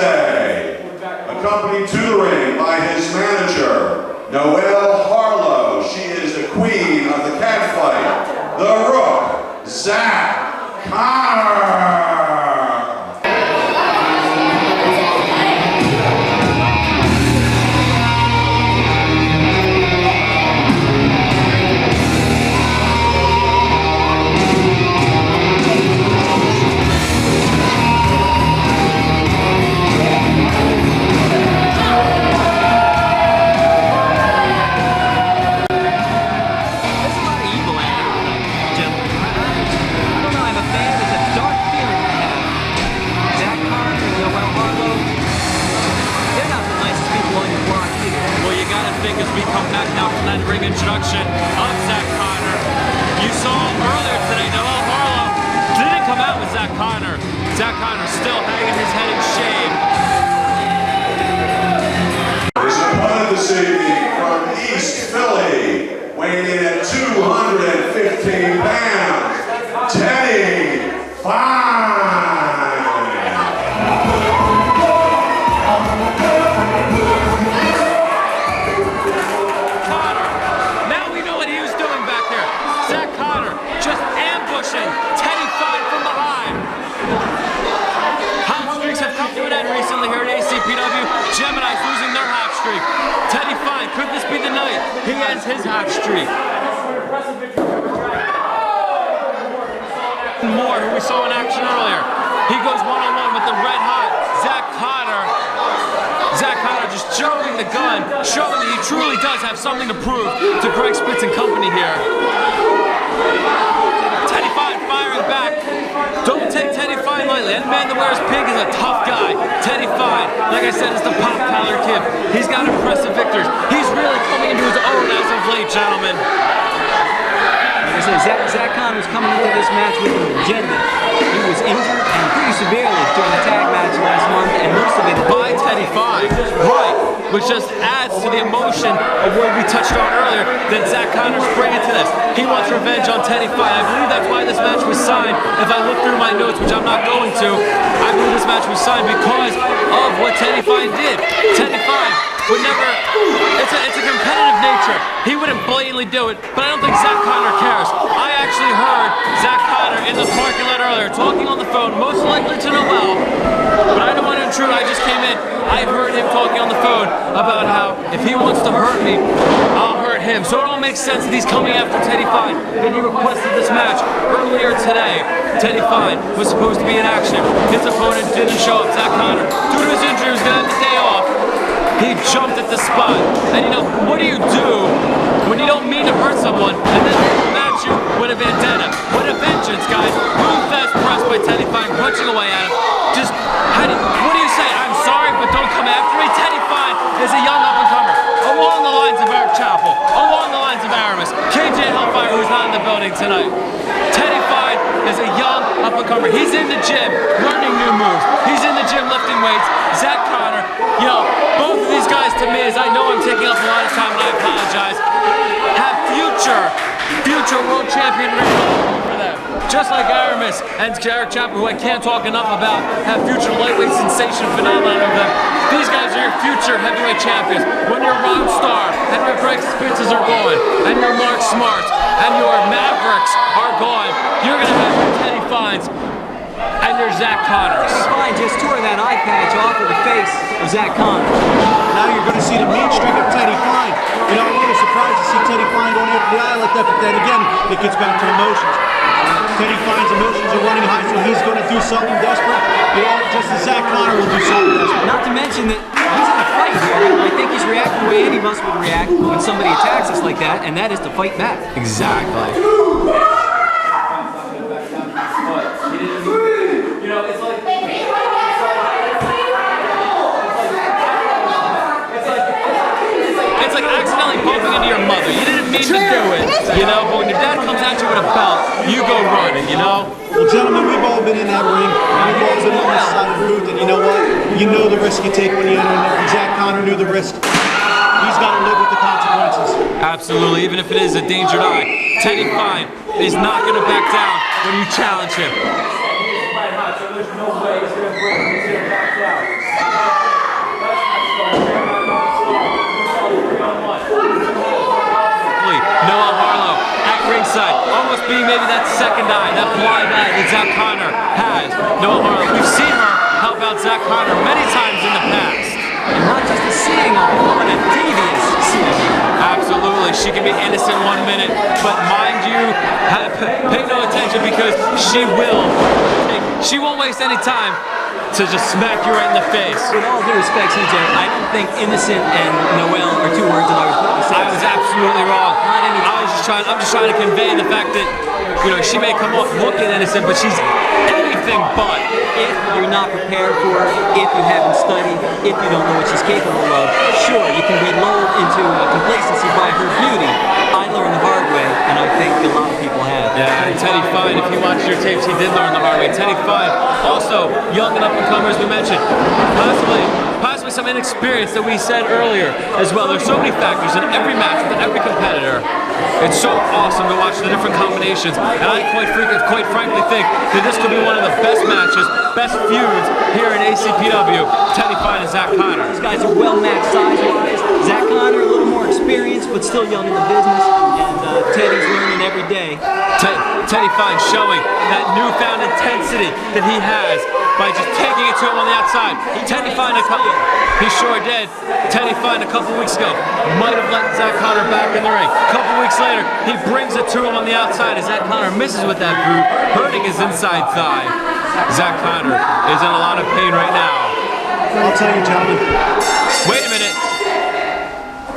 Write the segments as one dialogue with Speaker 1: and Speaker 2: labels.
Speaker 1: USA, accompanied to the ring by his manager, Noel. She is the queen of the cat fight, the Rook, Zach Connor.
Speaker 2: Introduction of Zach Connor. You saw earlier today, Noel didn't come out with Zach Connor. Zach Connor still hanging his head in shame.
Speaker 1: His opponent this evening from East Philly, weighing in at 215 pounds, Teddy Fine.
Speaker 2: Teddy Fine from behind. Hot streaks have come to an end recently here at ACPW. Gemini's losing their hot streak. Teddy Fine, could this be the night he ends his hot streak? Moore, who we saw in action earlier. He goes one-on-one with the red-hot Zach Connor. Zach Connor just jumping the gun, showing that he truly does have something to prove to Greg Spitz and company here. Teddy Fine firing back. Don't take Teddy Fine lightly. Any man that wears pink is a tough guy. Teddy Fine, like I said, is the pop collar kid. He's got impressive victories. He's really coming into his own as of late, gentlemen.
Speaker 3: Like I said, Zach Connor's coming into this match with an agenda. He was injured and pretty severely during the tag match last month, and most of it
Speaker 2: by Teddy Fine. Right. Which just adds to the emotion of what we touched on earlier that Zach Connor's bringing to this. He wants revenge on Teddy Fine. I believe that's why this match was signed. If I look through my notes, which I'm not going to, I believe this match was signed because of what Teddy Fine did. Teddy Fine would never, it's a competitive nature. He wouldn't blatantly do it, but I don't think Zach Connor cares. I actually heard Zach Connor in the parking lot earlier talking on the phone, most likely to Noel, but I don't want to intrude. I just came in. I heard him talking on the phone about how if he wants to hurt me, I'll hurt him. So it all makes sense that he's coming after Teddy Fine. And he requested this match earlier today. Teddy Fine was supposed to be in action. His opponent didn't show up, Zach Connor. Due to his injury, he was going to have the day off. He jumped at the spot. And you know, what do you do when you don't mean to hurt someone and then they match you with a vendetta? With a vengeance, guys. Boom, fast press by Teddy Fine, punching away at him. Just, what do you say? I'm sorry, but don't come after me. Teddy Fine is a young up-and-comer. Along the lines of Eric Chappell. Along the lines of Aramis. KJ Hellfire, who's not in the building tonight. Teddy Fine is a young up-and-comer. He's in the gym learning new moves. He's in the gym lifting weights. Zach Connor, you know, both of these guys to me, as I know I'm taking up a lot of time and I apologize, have future world champion ring for them. Just like Aramis and Eric Chappell, who I can't talk enough about, have future lightweight sensation phenomenon of them. These guys are your future heavyweight champions. When your Rockstar and your Greg Spitzes are gone, and your Mark Smarts and your Mavericks are gone, you're going to have your Teddy Fines and your Zach Connors.
Speaker 3: Fine just tore that eye patch off of the face of Zach Connor.
Speaker 4: Now you're going to see the mean streak of Teddy Fine. You know, I'm really surprised to see Teddy Fine going after the eye like that, but then again, it gets back to emotions. Teddy Fine's emotions are running high, so he's going to do something desperate. You know, just as Zach Connor will do something desperate.
Speaker 3: Not to mention that he's in a fight here. I think he's reacting the way any of us would react when somebody attacks us like that, and that is to fight back.
Speaker 2: Exactly. It's like accidentally bumping into your mother. You didn't mean to do it, you know, but when your dad comes at you with a belt, you go running, you know?
Speaker 4: Well, gentlemen, we've all been in that ring. We've all been on this side of the booth, and you know what? You know the risk you take when you enter in there. And Zach Connor knew the risk. He's got to live with the consequences.
Speaker 2: Absolutely, even if it is a dangerous eye. Teddy Fine is not going to back down when you challenge him. red hot, so there's no way he's going to break. He's going to back out. Noel Harlow at ringside, almost being maybe that second eye, that blind eye that Zach Connor has. Noel Harlow, we've seen her help out Zach Connor many times in the past.
Speaker 3: And not just a seeing eye, but a devious seeing eye.
Speaker 2: Absolutely, she can be innocent 1 minute, but mind you, pay no attention because she won't waste any time to just smack you right in the face.
Speaker 3: With all due respect, CJ, I don't think innocent and Noel are two words that I would put the same.
Speaker 2: I was absolutely wrong.
Speaker 3: Not any time.
Speaker 2: I'm just trying to convey the fact that, you know, she may come off looking innocent, but she's anything but.
Speaker 3: If you're not prepared for her, if you haven't studied, if you don't know what she's capable of, sure, you can be lulled into complacency by her beauty. I learned the hard way, and I think a lot of people have.
Speaker 2: Yeah, and Teddy Fine, if you watched your tapes, he did learn the hard way. Teddy Fine, also young and up-and-comers, we mentioned, possibly some inexperience that we said earlier as well. There's so many factors in every match with every competitor. It's so awesome to watch the different combinations, and I quite frankly think that this could be one of the best matches, best feuds here in ACPW, Teddy Fine and Zach Connor.
Speaker 3: These guys are well matched size-wise. Zach Connor, a little more experienced, but still young in the business, and Teddy's learning every day.
Speaker 2: Teddy Fine showing that newfound intensity that he has by just taking it to him on the outside. Teddy Fine he sure did. Teddy Fine a couple weeks ago might have let Zach Connor back in the ring. A couple weeks later, he brings it to him on the outside as Zach Connor misses with that boot, hurting his inside thigh. Zach Connor is in a lot of pain right now.
Speaker 4: I'll tell you, gentlemen.
Speaker 2: Wait a minute.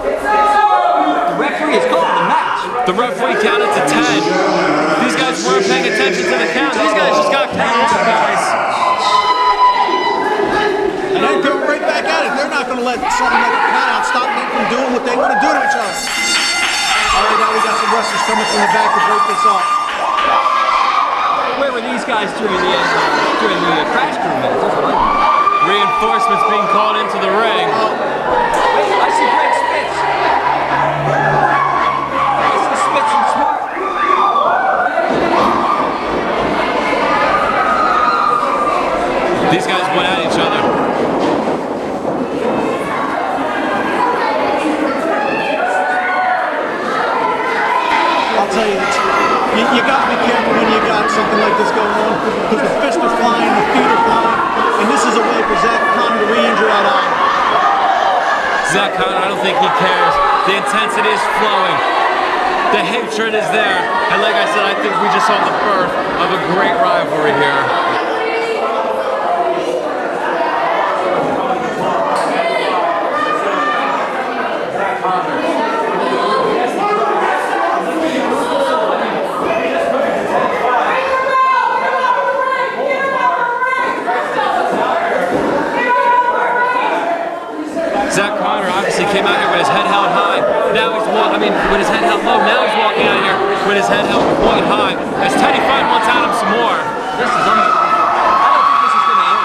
Speaker 3: The referee is calling the match.
Speaker 2: The referee counted to 10. These guys weren't paying attention to the count. These guys just got counted out, guys.
Speaker 4: And they're going right back at it. They're not going to let something like a count out stop them from doing what they want to do to each other. All right, now we got some wrestlers coming from the back to break this up.
Speaker 3: Where were these guys during the crash crew match? That's what I mean.
Speaker 2: Reinforcements being called into the ring.
Speaker 3: Wait, I see Greg Spitz. I see Spitz and Smart.
Speaker 2: These guys went at each other.
Speaker 4: I'll tell you, you got to be careful when you got something like this going on, because the fists are flying, the feet are flying, and this is a way for Zach Connor to re-injure that eye.
Speaker 2: Zach Connor, I don't think he cares. The intensity is flowing. The hatred is there. And like I said, I think we just saw the birth of a great rivalry here. Zach Connor obviously came out here with his head held high. Now he's with his head held low. Now he's walking out here with his head held quite high. As Teddy Fine wants at him some more.
Speaker 3: This is unbelievable. I don't think this is going to end.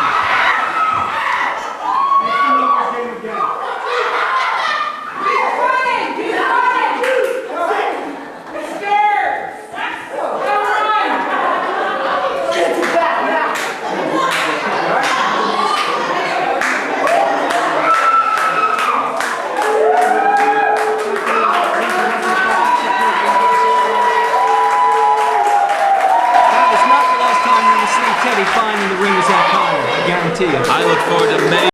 Speaker 3: Teddy Fine in the ring with Zach Connor, I guarantee you.
Speaker 2: I look forward to many